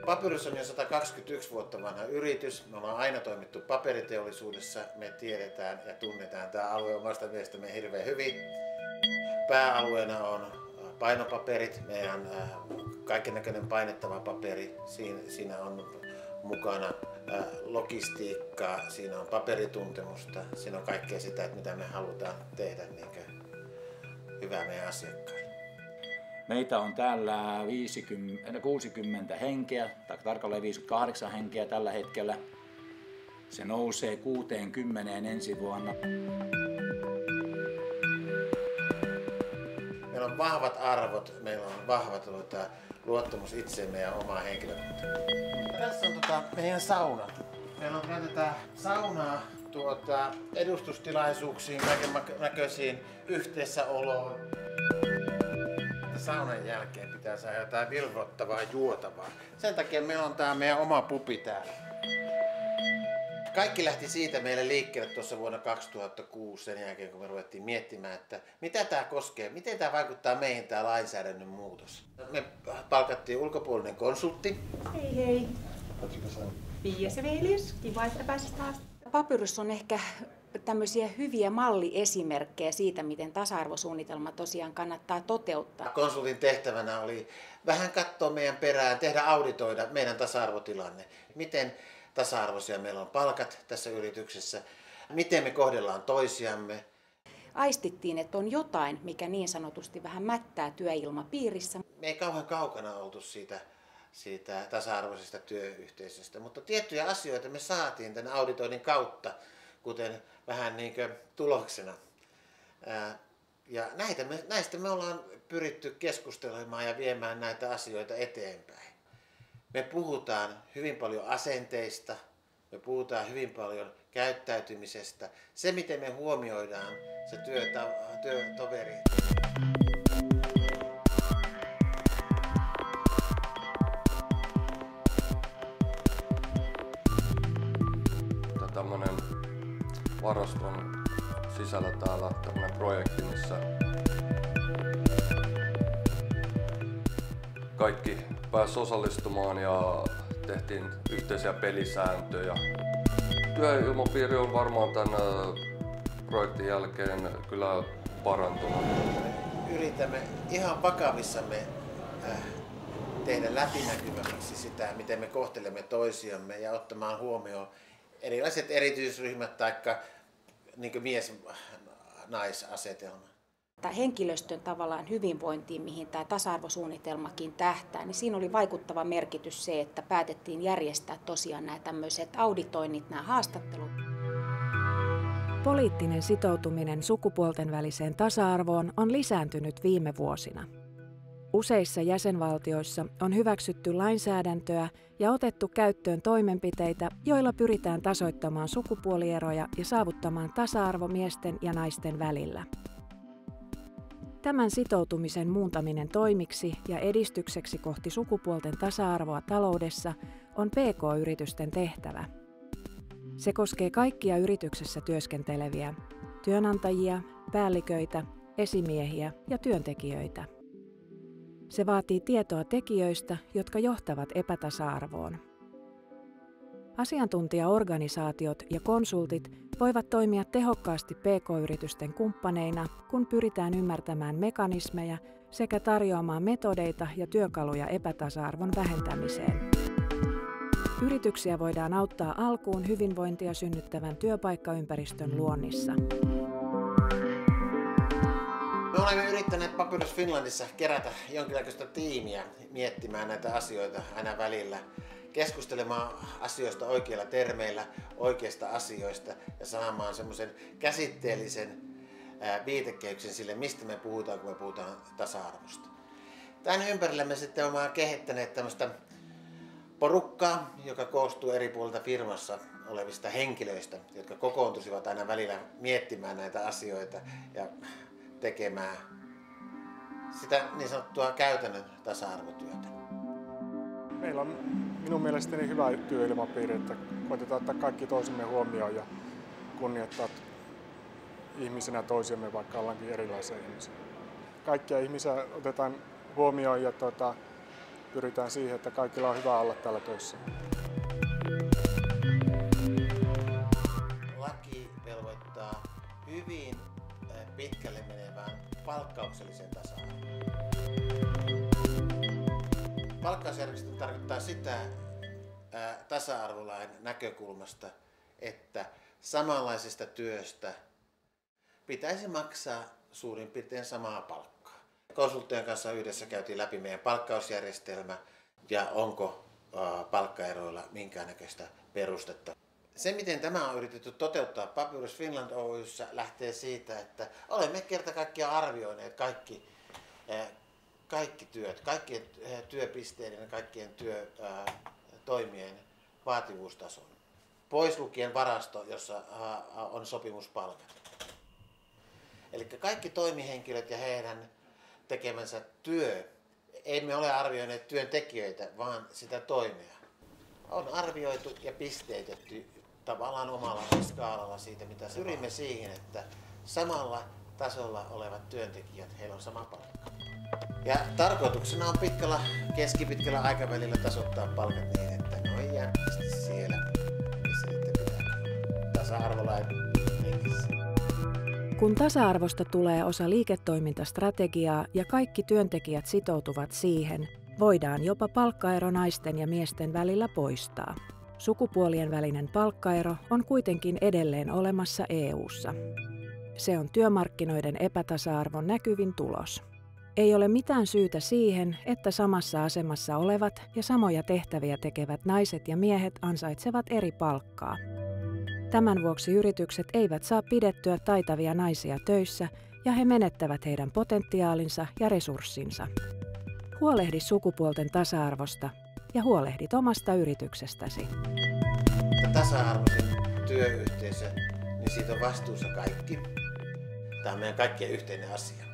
Papyrus on jo 121 vuotta vanha yritys. Me ollaan aina toimittu paperiteollisuudessa. Me tiedetään ja tunnetaan tämä alue omasta mielestämme hirveän hyvin. Pääalueena on painopaperit, meidän kaikennäköinen painettava paperi. Siinä on mukana logistiikkaa, siinä on paperituntemusta, siinä on kaikkea sitä, että mitä me halutaan tehdä hyvää meidän asiakkaille. Meitä on täällä 60 henkeä, tai tarkalleen 58 henkeä tällä hetkellä. Se nousee 60 ensi vuonna. Meillä on vahvat arvot, meillä on vahva luottamus itseemme ja omaa henkilökuntaa. Tässä on meidän sauna. Meillä käytetään saunaa edustustilaisuuksiin, kaiken näköisiin yhteisöoloon. Saunan jälkeen pitää saada jotain vilvoittavaa juotavaa. Sen takia meillä on tämä meidän oma pubi täällä. Kaikki lähti siitä meille liikkeelle tuossa vuonna 2006 sen jälkeen, kun me ruvettiin miettimään, että mitä tämä koskee, miten tämä vaikuttaa meihin tämä lainsäädännön muutos. Me palkattiin ulkopuolinen konsultti. Hei hei. Pia Sevelius, kiva, että pääsit taas. Papyrus on ehkä tämmöisiä hyviä malliesimerkkejä siitä, miten tasa-arvosuunnitelma tosiaan kannattaa toteuttaa. Konsultin tehtävänä oli vähän katsoa meidän perään, auditoida meidän tasa-arvotilanne. Miten tasa-arvoisia meillä on palkat tässä yrityksessä, miten me kohdellaan toisiamme. Aistittiin, että on jotain, mikä niin sanotusti vähän mättää työilmapiirissä. Me ei kauhean kaukana oltu siitä tasa-arvoisesta työyhteisöstä, mutta tiettyjä asioita me saatiin tämän auditoinnin kautta, kuten vähän niin kuin tuloksena. Ja näistä me ollaan pyritty keskustelemaan ja viemään näitä asioita eteenpäin. Me puhutaan hyvin paljon asenteista, me puhutaan hyvin paljon käyttäytymisestä, se miten me huomioidaan se työtoveri. Tämmönen varaston sisällä täällä tämmönen projekti, missä kaikki pääsi osallistumaan ja tehtiin yhteisiä pelisääntöjä. Työilmapiiri on varmaan tämän projektin jälkeen kyllä parantunut. Yritämme ihan vakavissamme tehdä läpinäkyvämmäksi sitä, miten me kohtelemme toisiamme ja ottamaan huomioon erilaiset erityisryhmät tai niin mies-naisasetelma. Henkilöstön tavallaan hyvinvointiin, mihin tämä tasa-arvosuunnitelmakin tähtää, niin siinä oli vaikuttava merkitys se, että päätettiin järjestää tosiaan nämä tämmöiset auditoinnit, nämä haastattelut. Poliittinen sitoutuminen sukupuolten väliseen tasa-arvoon on lisääntynyt viime vuosina. Useissa jäsenvaltioissa on hyväksytty lainsäädäntöä ja otettu käyttöön toimenpiteitä, joilla pyritään tasoittamaan sukupuolieroja ja saavuttamaan tasa-arvo miesten ja naisten välillä. Tämän sitoutumisen muuntaminen toimiksi ja edistykseksi kohti sukupuolten tasa-arvoa taloudessa on PK-yritysten tehtävä. Se koskee kaikkia yrityksessä työskenteleviä, työnantajia, päälliköitä, esimiehiä ja työntekijöitä. Se vaatii tietoa tekijöistä, jotka johtavat epätasa-arvoon. Asiantuntijaorganisaatiot ja konsultit voivat toimia tehokkaasti PK-yritysten kumppaneina, kun pyritään ymmärtämään mekanismeja sekä tarjoamaan metodeita ja työkaluja epätasa-arvon vähentämiseen. Yrityksiä voidaan auttaa alkuun hyvinvointia synnyttävän työpaikkaympäristön luonnissa. Me olemme yrittäneet Papyrus Finlandissa kerätä jonkinlaista tiimiä miettimään näitä asioita aina välillä, keskustelemaan asioista oikeilla termeillä, oikeista asioista ja saamaan semmoisen käsitteellisen viitekehyksen sille, mistä me puhutaan, kun me puhutaan tasa-arvosta. Tämän ympärillä me sitten olemme kehittäneet tämmöistä porukkaa, joka koostuu eri puolilta firmassa olevista henkilöistä, jotka kokoontuisivat aina välillä miettimään näitä asioita ja tekemään sitä niin sanottua käytännön tasa-arvotyötä. Meillä on minun mielestäni hyvä työilmapiiri, että koitetaan ottaa kaikki toisemme huomioon ja kunnioittaa ihmisenä toisiamme, vaikka ollaankin erilaisia ihmisiä. Kaikkia ihmisiä otetaan huomioon ja pyritään siihen, että kaikilla on hyvä olla täällä töissä. Laki velvoittaa hyvin pitkälle menevään palkkaukselliseen tasa-arvoon. Palkkausjärjestelmä tarkoittaa sitä tasa-arvolain näkökulmasta, että samanlaisesta työstä pitäisi maksaa suurin piirtein samaa palkkaa. Konsulttien kanssa yhdessä käytiin läpi meidän palkkausjärjestelmä ja onko palkkaeroilla minkäännäköistä perustetta. Se, miten tämä on yritetty toteuttaa Papyrus Finland Oy:ssä, lähtee siitä, että olemme kerta kaikkiaan arvioineet kaikki työt, kaikkien työpisteiden ja kaikkien työtoimien vaativuustason. Pois lukien varasto, jossa on sopimuspalkat. Eli kaikki toimihenkilöt ja heidän tekemänsä työ, emme ole arvioineet työntekijöitä, vaan sitä toimea. On arvioitu ja pisteytetty tavallaan omalla skaalalla siitä, mitä pyrimme siihen, että samalla tasolla olevat työntekijät, heillä on sama palkka. Ja tarkoituksena on keskipitkällä aikavälillä tasoittaa palkat niin, että ne on jämptisti siellä, missä niitä pitää. Tasa-arvolain hengissä. Kun tasa-arvosta tulee osa liiketoimintastrategiaa ja kaikki työntekijät sitoutuvat siihen, voidaan jopa palkkaero naisten ja miesten välillä poistaa. Sukupuolien välinen palkkaero on kuitenkin edelleen olemassa EU:ssa. Se on työmarkkinoiden epätasa-arvon näkyvin tulos. Ei ole mitään syytä siihen, että samassa asemassa olevat ja samoja tehtäviä tekevät naiset ja miehet ansaitsevat eri palkkaa. Tämän vuoksi yritykset eivät saa pidettyä taitavia naisia töissä ja he menettävät heidän potentiaalinsa ja resurssinsa. Huolehdi sukupuolten tasa-arvosta ja huolehdit omasta yrityksestäsi. Tasa-arvoisen työyhteisö, niin siitä on vastuussa kaikki. Tämä on meidän kaikkien yhteinen asia.